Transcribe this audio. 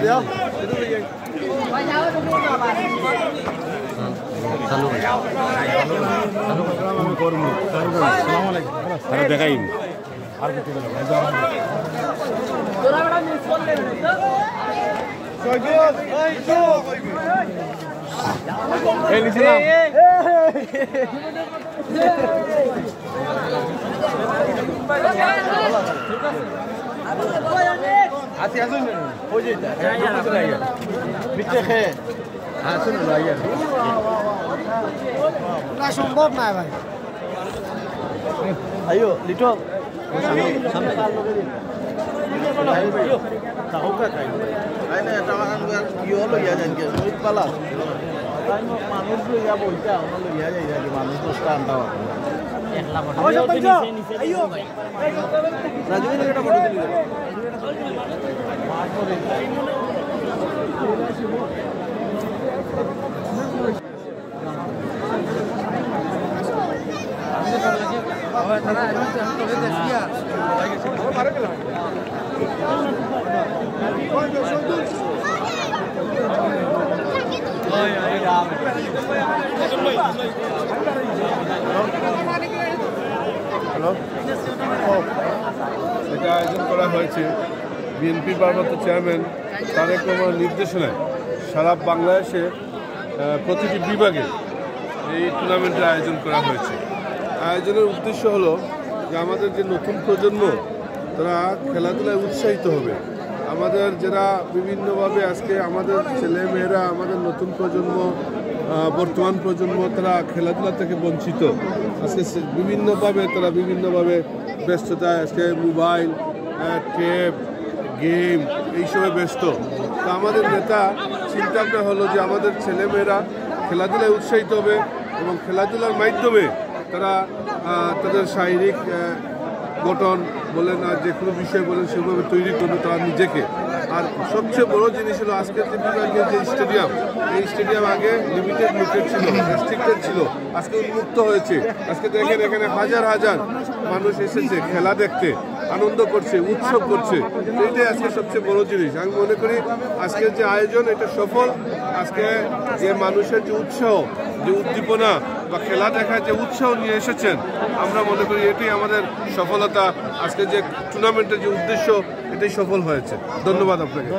Dia. দেখাই আছি আসুন ওই যে বিচ্ছে খেয়ে আসুন না সম্ভব না ভাই আইও লিটো মানুষ লইয়া বইটা লইয়া যাই মানুষ দশটা আনটা এটা আয়োজন করা হয়েছে বিএনপি ভারপ্রাপ্ত চেয়ারম্যান তারেক রহমানের নির্দেশনায় সারা বাংলাদেশে প্রতিটি বিভাগে এই টুর্নামেন্টের আয়োজন করা হয়েছে। আয়োজনের উদ্দেশ্য হলো যে আমাদের যে নতুন প্রজন্ম তারা খেলাধুলায় উৎসাহিত হবে। আমাদের যারা বিভিন্নভাবে আজকে আমাদের ছেলেমেয়েরা আমাদের নতুন প্রজন্ম বর্তমান প্রজন্ম তারা খেলাধুলা থেকে বঞ্চিত। আজকে বিভিন্নভাবে ব্যস্ততায় আজকে মোবাইল ট্যাব গেম এইসবে ব্যস্ত। তো আমাদের নেতা চিন্তাভাবনা হলো যে আমাদের ছেলেমেয়েরা খেলাধুলায় উৎসাহিত হবে এবং খেলাধুলার মাধ্যমে তারা তাদের শারীরিক গঠন বলেন আর যে কোনো বিষয় বলেন সেভাবে তৈরি করবে তারা নিজেকে। আর সবচেয়ে বড় জিনিস হলো আজকের যে বিভাগের যে স্টেডিয়াম, এই স্টেডিয়াম আগে লিমিটেড লোকের ছিল, রেস্ট্রিক্টেড ছিল, আজকে উন্মুক্ত হয়েছে। আজকে দেখেন এখানে হাজার হাজার মানুষ এসেছে খেলা দেখতে, আনন্দ করছে, উৎসব করছে। এইটাই আজকে সবচেয়ে বড় জিনিস। আমি মনে করি আজকের যে আয়োজন এটা সফল। আজকে যে মানুষের যে উৎসাহ, যে উদ্দীপনা বা খেলা দেখার যে উৎসাহ নিয়ে এসেছেন, আমরা মনে করি এটাই আমাদের সফলতা। আজকে যে টুর্নামেন্টের যে উদ্দেশ্য এটাই সফল হয়েছে। ধন্যবাদ আপনাকে।